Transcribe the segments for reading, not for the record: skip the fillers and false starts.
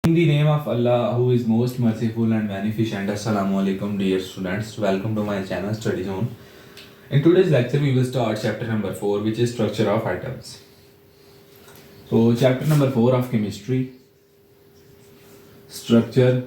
In the name of Allah, who is most merciful and beneficent, Assalamu alaikum, dear students. Welcome to my channel Study Zone. In today's lecture, we will start chapter number 4, which is structure of atoms. So, chapter number 4 of chemistry, structure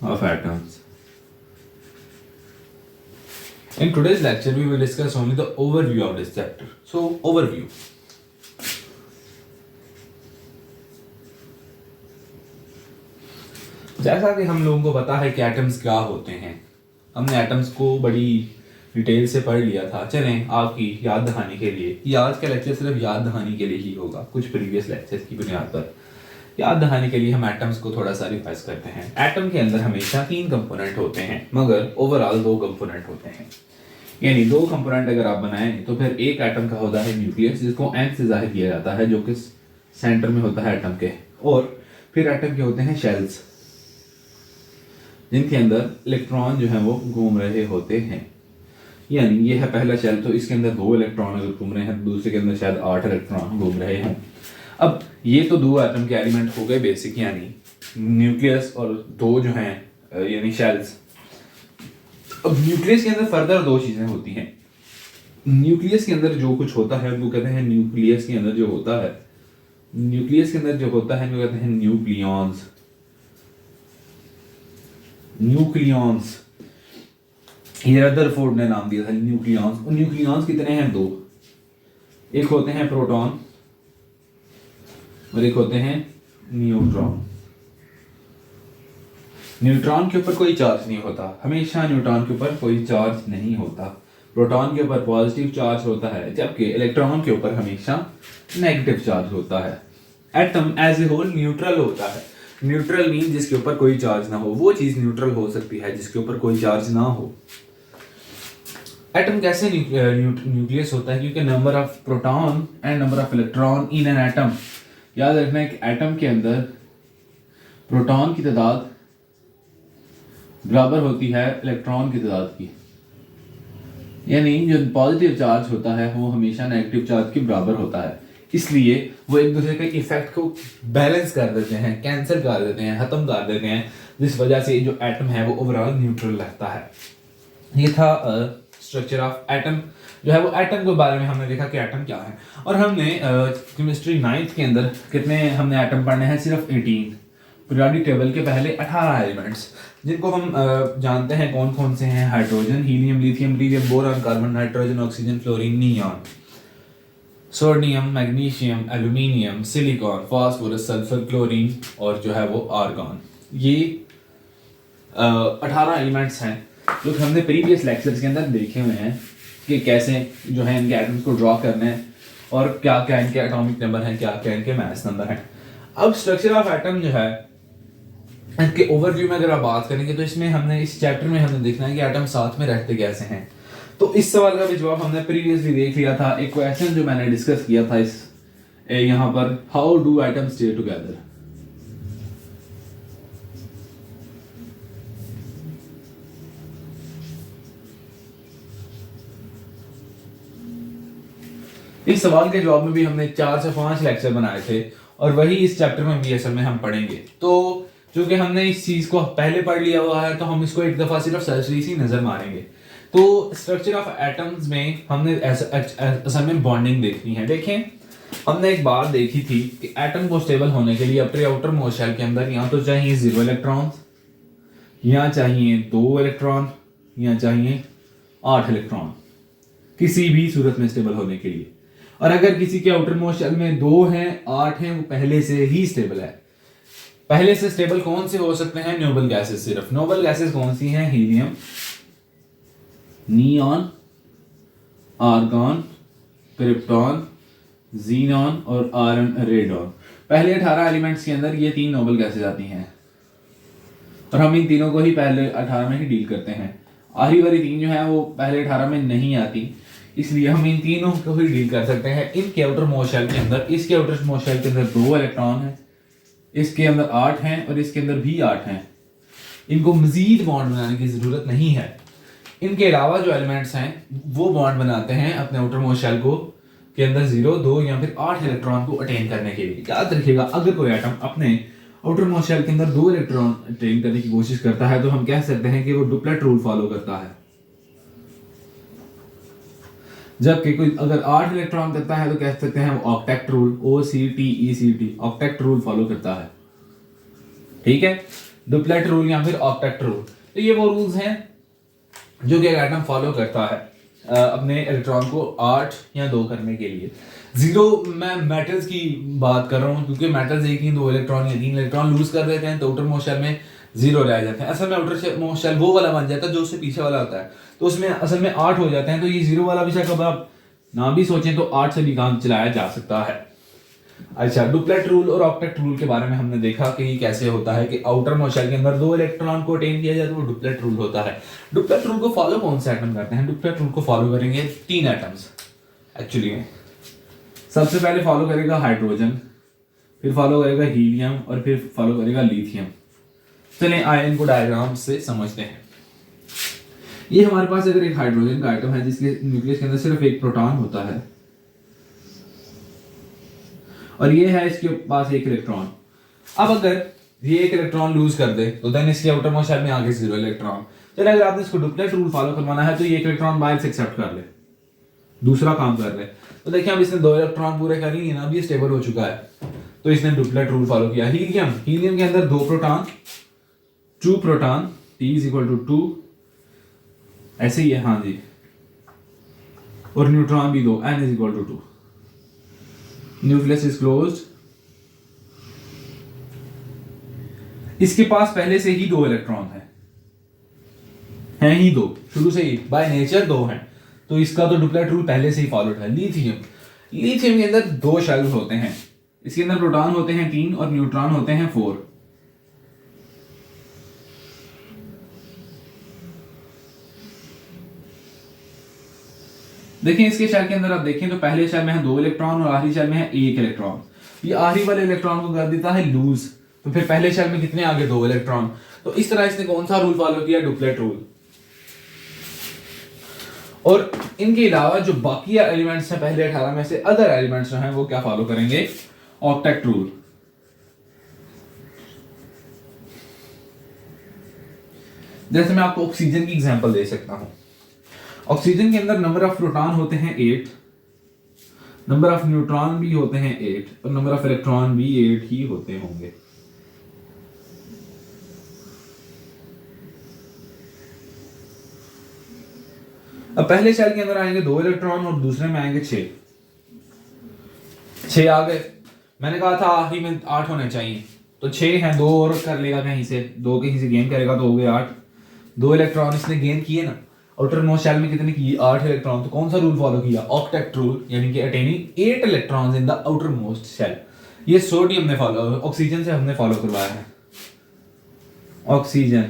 of atoms. In today's lecture, we will discuss only the overview of this chapter. So, overview. जैसा कि हम लोगों को पता है कि atoms क्या होते हैं, हमने एटम्स को बड़ी डिटेल से पढ़ लिया था। चलें आपकी याद दहानी के लिए, ये आज का लेक्चर सिर्फ याद दहानी के लिए ही होगा। कुछ प्रीवियस लेक्चर्स की बुनियाद पर याद दहानी के लिए हम एटम्स को थोड़ा सा रिवाइज करते हैं। एटम के अंदर हमेशा 3 कंपोनेंट होते हैं, मगर ओवरऑल 2 कंपोनेंट होते हैं। यानी 2 कंपोनेंट अगर आप बनाएं तो फिर एक एटम का होता है न्यूक्लियस, जिसको एन से जाहिर किया जाता है, जो कि सेंटर में होता है एटम के। और फिर एटम के होते हैं शेल्स, जिनके अंदर इलेक्ट्रॉन जो है वो घूम रहे होते हैं। यानी ये है पहला शेल, तो इसके अंदर 2 इलेक्ट्रॉन अगर घूम रहे हैं, दूसरे के अंदर शायद 8 इलेक्ट्रॉन घूम रहे हैं। अब ये तो 2 एटम के एलिमेंट हो गए बेसिक, यानी न्यूक्लियस और 2 जो हैं यानी शेल्स। अब न्यूक्लियस के अंदर फर्दर 2 चीजें होती हैं। न्यूक्लियस के अंदर जो कुछ होता है वो कहते हैं न्यूक्लियस के अंदर जो होता है, न्यूक्लियस के अंदर जो होता है वो कहते हैं न्यूक्लियॉन्स। न्यूक्लियॉन्स ये रदरफोर्ड ने नाम दिया था न्यूक्लियॉन्स। और न्यूक्लियॉन्स कितने हैं? 2। एक होते हैं प्रोटॉन और एक होते हैं न्यूट्रॉन। न्यूट्रॉन के ऊपर कोई चार्ज नहीं होता, हमेशा न्यूट्रॉन के ऊपर कोई चार्ज नहीं होता। प्रोटॉन के ऊपर पॉजिटिव चार्ज होता है, जबकि इलेक्ट्रॉन के ऊपर हमेशा नेगेटिव चार्ज होता है। Atom as a whole neutral होता है। न्यूट्रल मीन जिसके ऊपर कोई चार्ज ना हो, वो चीज न्यूट्रल हो सकती है जिसके ऊपर कोई चार्ज ना हो। एटम कैसे न्यूक्लियस होता है? क्योंकि number of proton and number of electron in an atom, याद रखना है कि एटम के अंदर प्रोटॉन की तादाद बराबर होती है इलेक्ट्रॉन की तादाद की। यानी जो पॉजिटिव चार्ज होता है वो हमेशा नेगेटिव चार्ज के बराबर होता है, इसलिए वो एक दूसरे के इफेक्ट को बैलेंस कर देते हैं, कैंसिल कर देते हैं, खत्म कर देते हैं, जिस वजह से जो एटम है वो ओवरऑल न्यूट्रल रहता है। ये था स्ट्रक्चर ऑफ एटम। जो है वो एटम के बारे में हमने देखा कि एटम क्या है। और हमने केमिस्ट्री 9th के अंदर कितने हमने एटम पढ़ने हैं? सिर्फ 18। पीरियोडिक टेबल के पहले 18 एलिमेंट्स, जिनको हम जानते हैं कौन कौन से हैं। हाइड्रोजन, हीलियम, लिथियम, रीडियम, boron, carbon, nitrogen, oxygen, fluorine, neon, sodium, magnesium, aluminium, silicon, phosphorus, sulphur, chlorine और जो है वो आर्गॉन। ये 18 एलिमेंट्स हैं जो हमने प्रीवियस लेक्चर्स के अंदर देखे हुए हैं कि कैसे जो है इनके एटम्स को ड्रॉ करना है और क्या क्या इनके एटॉमिक नंबर हैं, क्या क्या इनके मास नंबर हैं। अब स्ट्रक्चर ऑफ एटम जो है इनके ओवरव्यू में अगर आप बात करेंगे तो इसमें हमने इस चैप्टर में हमने देखना है कि एटम साथ में रहते कैसे हैं। तो इस सवाल का भी जवाब हमने प्रीवियसली देख लिया था। एक क्वेश्चन जो मैंने डिस्कस किया था इस यहाँ पर, how do atom stay together. इस सवाल के जवाब में भी हमने 4 से 5 लेक्चर बनाए थे और वही इस चैप्टर में भी असल में हम पढ़ेंगे। तो चूंकि हमने इस चीज को पहले पढ़ लिया हुआ है तो हम इसको एक दफा सिर्फ सरसरी सी नजर मारेंगे। तो स्ट्रक्चर ऑफ एटम्स में हमने असल में बॉन्डिंग देखनी है। देखें, हमने एक बात देखी थी कि एटम को स्टेबल होने के लिए अपने आउटर मोस्ट शेल के अंदर या तो चाहिए 0 इलेक्ट्रॉन, या चाहिए 2 इलेक्ट्रॉन, या चाहिए 8 इलेक्ट्रॉन, किसी भी सूरत में स्टेबल होने के लिए। और अगर किसी के आउटर मोस्ट शेल में 2 हैं, 8 हैं, वो पहले से ही स्टेबल है। पहले से स्टेबल कौन से हो सकते हैं? Noble gases. सिर्फ नोबल गैसेस कौन सी हैं? Helium, neon, argon, krypton, xenon और आयरन, रेडॉन। पहले 18 एलिमेंट्स के अंदर ये 3 नोबल गैसेस आती हैं और हम इन तीनों को ही पहले 18 में ही डील करते हैं। आखिरी वाली 3 जो है वो पहले 18 में नहीं आती, इसलिए हम इन तीनों को ही डील कर सकते हैं। इनके आउटर मोस्ट शेल के अंदर, इसके आउटर मोस्ट शेल के अंदर 2 इलेक्ट्रॉन हैं, इसके अंदर 8 हैं और इसके अंदर भी 8 हैं। इनको मजीद बॉन्ड बनाने की जरूरत नहीं है। इनके अलावा जो एलिमेंट्स हैं वो बॉन्ड बनाते हैं अपने आउटर मोस्ट शेल को के अंदर 0, 2 या फिर 8 इलेक्ट्रॉन को अटेन करने के लिए। याद रखिएगा, अगर कोई एटम अपने आउटर मोस्ट शेल के अंदर 2 इलेक्ट्रॉन अटेन करने की कोशिश करता है तो हम कह सकते हैं कि वो डुप्लेट रूल फॉलो करता है। जबकि कोई अगर 8 इलेक्ट्रॉन करता है तो कह सकते हैं वो octet rule, OCTECT octet rule follow करता है। ठीक है, डुप्लेट रूल या फिर ऑक्टेट रूल। तो ये वो रूल्स हैं जो कि एटम फॉलो करता है अपने इलेक्ट्रॉन को 8 या 2 करने के लिए। 0 मैं मेटल्स की बात कर रहा हूँ क्योंकि मेटल्स एक ही 2 इलेक्ट्रॉन या 3 इलेक्ट्रॉन लूज कर देते हैं तो आउटर मोस्ट शेल में 0 रह जाते हैं। असल में आउटर मोस्ट शेल वो वाला बन जाता है जो उससे पीछे वाला होता है, तो उसमें असल में 8 हो जाते हैं। तो ये 0 वाला भी शायद कब आप ना भी सोचें तो 8 से भी काम चलाया जा सकता है। अच्छा, डुप्लेट रूल और ऑक्टेट रूल के बारे में हमने देखा कि ये कैसे होता है कि आउटर मोस्ट शेल के अंदर 2 इलेक्ट्रॉन को अटेन किया जाए तो वो डुप्लेट रूल होता है। डुप्लेट रूल को फॉलो कौन से एटम करते हैं? डुप्लेट रूल को फॉलो करेंगे 3 एटम्स एक्चुअली में। सबसे पहले फॉलो करेगा हाइड्रोजन, फिर फॉलो करेगा हीलियम और फिर फॉलो करेगा लिथियम। चलें आयन को डायग्राम से समझते हैं। ये हमारे पास अगर एक हाइड्रोजन का आइटम है जिसके न्यूक्लियस के अंदर सिर्फ एक प्रोटॉन होता है और ये है इसके पास एक इलेक्ट्रॉन। अब अगर ये एक इलेक्ट्रॉन लूज कर दे तो देन इसके आउटर मोस्ट शेल में आगे 0 इलेक्ट्रॉन। चलिए अगर आपने इसको डुप्लेट रूल फॉलो करवाना है तो ये एक इलेक्ट्रॉन बाहर से एक्सेप्ट कर ले, दूसरा काम कर ले। तो देखिए अब इसने 2 इलेक्ट्रॉन पूरे कर लिए ना, अब ये स्टेबल हो चुका है तो इसने डुप्लेट रूल फॉलो किया। हीलियम के अंदर 2 प्रोटॉन, 2 प्रोटॉन, T=2 ऐसे ही है, हाँ जी, और न्यूट्रॉन भी 2, N=2। Nucleus is closed. इसके पास पहले से ही 2 इलेक्ट्रॉन हैं ही 2 शुरू से ही, बाय नेचर 2 हैं, तो इसका तो डुप्लेट रूल पहले से ही फॉलोड है। लिथियम के अंदर 2 शेल्स होते हैं, इसके अंदर प्रोटॉन होते हैं 3 और न्यूट्रॉन होते हैं 4। देखिए इसके शेल के अंदर आप देखें तो पहले शेल में है 2 इलेक्ट्रॉन और आखिरी शेल में है 1 इलेक्ट्रॉन। ये आखिरी वाले इलेक्ट्रॉन को कर देता है लूज, तो फिर पहले शेल में कितने आगे 2 इलेक्ट्रॉन। तो इस तरह इसने कौन सा रूल फॉलो किया? Duplet rule. और इनके अलावा जो बाकी एलिमेंट्स हैं पहले 18 में से, अदर एलिमेंट्स जो हैं वो क्या फॉलो करेंगे? Octet rule. जैसे मैं आपको ऑक्सीजन की एग्जांपल दे सकता हूं। ऑक्सीजन के अंदर नंबर ऑफ प्रोटॉन होते हैं 8, नंबर ऑफ न्यूट्रॉन भी होते हैं 8 और नंबर ऑफ इलेक्ट्रॉन भी 8 ही होते होंगे। अब पहले शेल के अंदर आएंगे 2 इलेक्ट्रॉन और दूसरे में आएंगे 6 आ गए। मैंने कहा था आखिरी में 8 होने चाहिए, तो 6 हैं, 2 और कर लेगा कहीं से, 2 कहीं से गेन करेगा तो हो गए 8। 2 इलेक्ट्रॉन इसने गेन किए ना, आउटर मोस्ट शेल में कितने किए? 8 इलेक्ट्रॉन। तो कौन सा रूल फॉलो किया? ऑक्टेट रूल, यानी कि attaining 8 electrons in the outermost shell. ये सोडियम ने फॉलो, ऑक्सीजन से हमने फॉलो करवाया है। ऑक्सीजन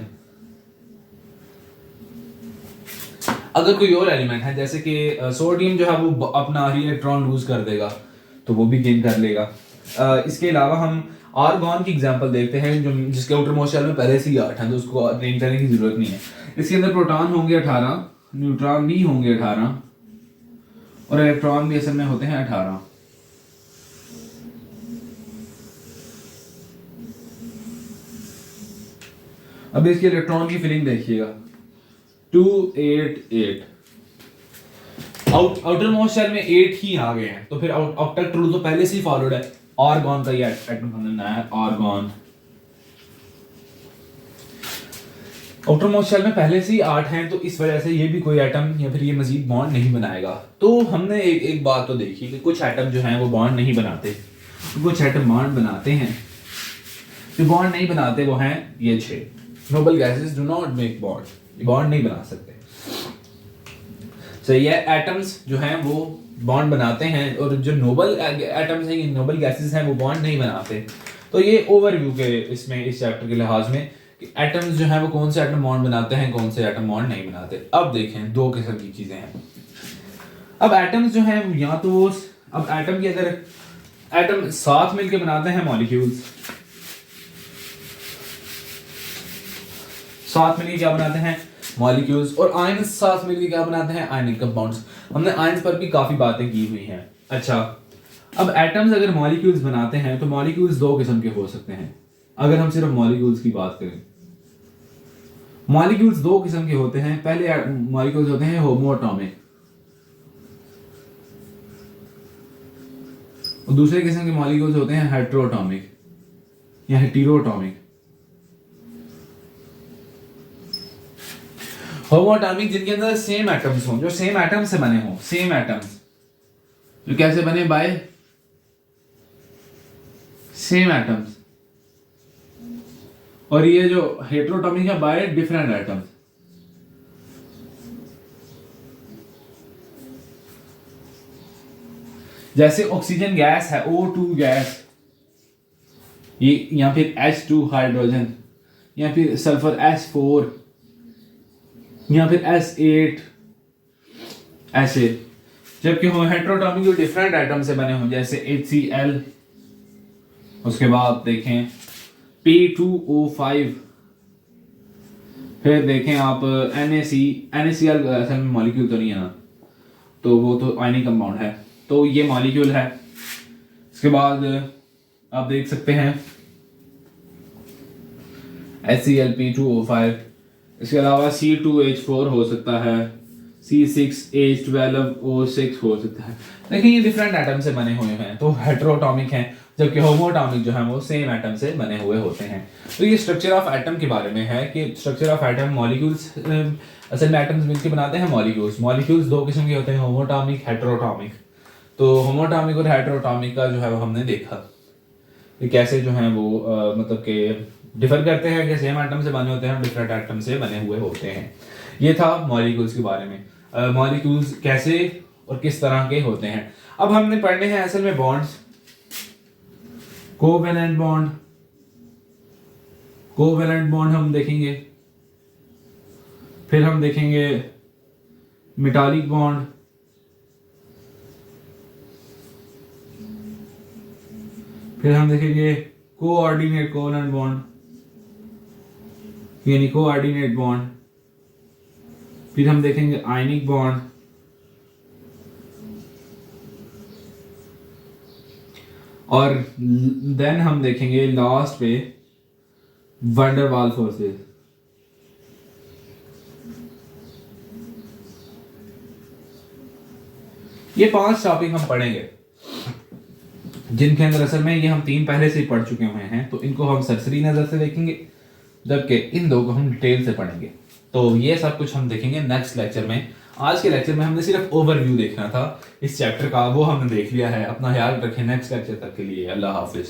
अगर कोई और एलिमेंट है जैसे कि सोडियम जो है वो अपना आखिरी इलेक्ट्रॉन लूज कर देगा तो वो भी गेन कर लेगा। इसके अलावा हम आर्गॉन की एग्जांपल देखते हैं जो जिसके आउटर मोस्ट शेल में पहले से ही 8 हैं, तो उसको गेन करने की जरूरत नहीं है। इसके अंदर प्रोटॉन होंगे 18, न्यूट्रॉन भी होंगे 18 और इलेक्ट्रॉन भी असल में होते हैं 18। अब इसके इलेक्ट्रॉन की फिलिंग देखिएगा 288। आउटर मोस्ट शेल में 8 ही आ गए हैं, तो फिर ऑक्टेट रूल तो पहले से ही फॉलोड है। आर्गॉन का ये एटम हमने बनाया है, आर्गॉन। आउटर मोस्ट शेल में पहले से ही 8 हैं, तो इस वजह से ये भी कोई एटम या फिर ये मजीद बॉन्ड नहीं बनाएगा। तो हमने एक बात तो देखी कि कुछ एटम जो हैं वो बॉन्ड नहीं बनाते, कुछ एटम बॉन्ड बनाते हैं। जो बॉन्ड नहीं बनाते वो हैं ये 6 noble gases do not make bond, ये बॉन्ड नहीं बना सकते। सही है, एटम्स जो हैं वो बॉन्ड बनाते हैं और जो नोबल एटम्स हैं, नोबल गैसेस हैं, वो बॉन्ड नहीं बनाते। तो ये ओवरव्यू के इसमें इस चैप्टर के लिहाज में कि एटम्स जो हैं वो कौन से एटम बॉन्ड बनाते हैं, कौन से एटम बॉन्ड नहीं बनाते। अब देखें 2 किस्म की चीजें हैं। अब एटम्स जो हैं या तो वो, अब एटम की अगर एटम साथ मिलकर बनाते हैं मॉलिक्यूल्स, साथ मिलकर क्या बनाते हैं? मॉलिक्यूल्स और आयंस साथ मिलकर क्या बनाते हैं, आयनिक कंपाउंड्स। हमने आयंस पर भी काफी बातें की हुई हैं। अच्छा, अब एटम्स अगर मॉलिक्यूल्स बनाते हैं तो मॉलिक्यूल्स दो किस्म के हो सकते हैं। अगर हम सिर्फ मॉलिक्यूल्स की बात करें, मॉलिक्यूल्स दो किस्म के होते हैं। पहले मॉलिक्यूल्स होते हैं होमोएटॉमिक, और दूसरे किस्म के मॉलिक्यूल्स होते हैं हेटेरोटॉमिक या हेटेरोटॉमिक। होमोएटॉमिक जिनके अंदर सेम एटम्स हों, जो सेम एटम से बने हों, सेम एटम्स जो कैसे बने, बाय सेम एटम्स। और ये जो हेटेरोटॉमिक है, बाय डिफरेंट एटम्स। जैसे ऑक्सीजन गैस है, O2 गैस, ये या फिर H2 हाइड्रोजन, या फिर सल्फर S4, या फिर S8 ऐसे। जबकि हो हेटेरोटॉमिक जो डिफरेंट एटम से बने हों, जैसे HCl, उसके बाद देखें P2O5, फिर देखें आप NaCl असल में मॉलिक्यूल तो नहीं है ना, तो वो तो आयनिक कंपाउंड है, तो ये मॉलिक्यूल है। इसके बाद आप देख सकते हैं HCl P2O5, इसके अलावा C2H4 हो सकता है, C6H12O6 हो सकता है। लेकिन ये डिफरेंट एटम से बने हुए हैं, तो हेटेरोटॉमिक हैं, जबकि होमोएटॉमिक जो है वो सेम एटम से बने हुए होते हैं। तो ये स्ट्रक्चर ऑफ एटम के बारे में है कि स्ट्रक्चर ऑफ एटम, मॉलिक्यूल्स असल में एटम्स मिलकर बनाते हैं मॉलिक्यूल्स। मॉलिक्यूल्स दो किस्म के होते हैं, होमोएटॉमिक, हेटेरोटॉमिक। तो होमोएटॉमिक और हेटेरोटॉमिक का जो है वो हमने देखा कि कैसे जो है वो मतलब कि डिफर करते हैं, कि सेम एटम से बने होते हैं, डिफरेंट एटम से बने हुए होते हैं। ये था मॉलिक्यूल्स के बारे में, मॉलिक्यूल्स कैसे और किस तरह के होते हैं। अब हमने पढ़ने हैं असल में bonds, covalent bond, covalent bond हम देखेंगे, फिर हम देखेंगे मेटालिक बॉन्ड, फिर हम देखेंगे कोऑर्डिनेट कोवेलेंट बॉन्ड यानी कोऑर्डिनेट बॉन्ड, फिर हम देखेंगे आयनिक बॉन्ड, और देन हम देखेंगे लास्ट पे वैन डर वाल्स फोर्सेस। ये 5 टॉपिक हम पढ़ेंगे, जिनके अंदर असल में ये हम 3 पहले से ही पढ़ चुके हुए हैं, तो इनको हम सरसरी नजर से देखेंगे, जबकि इन 2 को हम डिटेल से पढ़ेंगे। तो ये सब कुछ हम देखेंगे नेक्स्ट लेक्चर में। आज के लेक्चर में हमने सिर्फ ओवरव्यू देखना था इस चैप्टर का, वो हमने देख लिया है। अपना ख्याल रखें नेक्स्ट लेक्चर तक के लिए। अल्लाह हाफिज।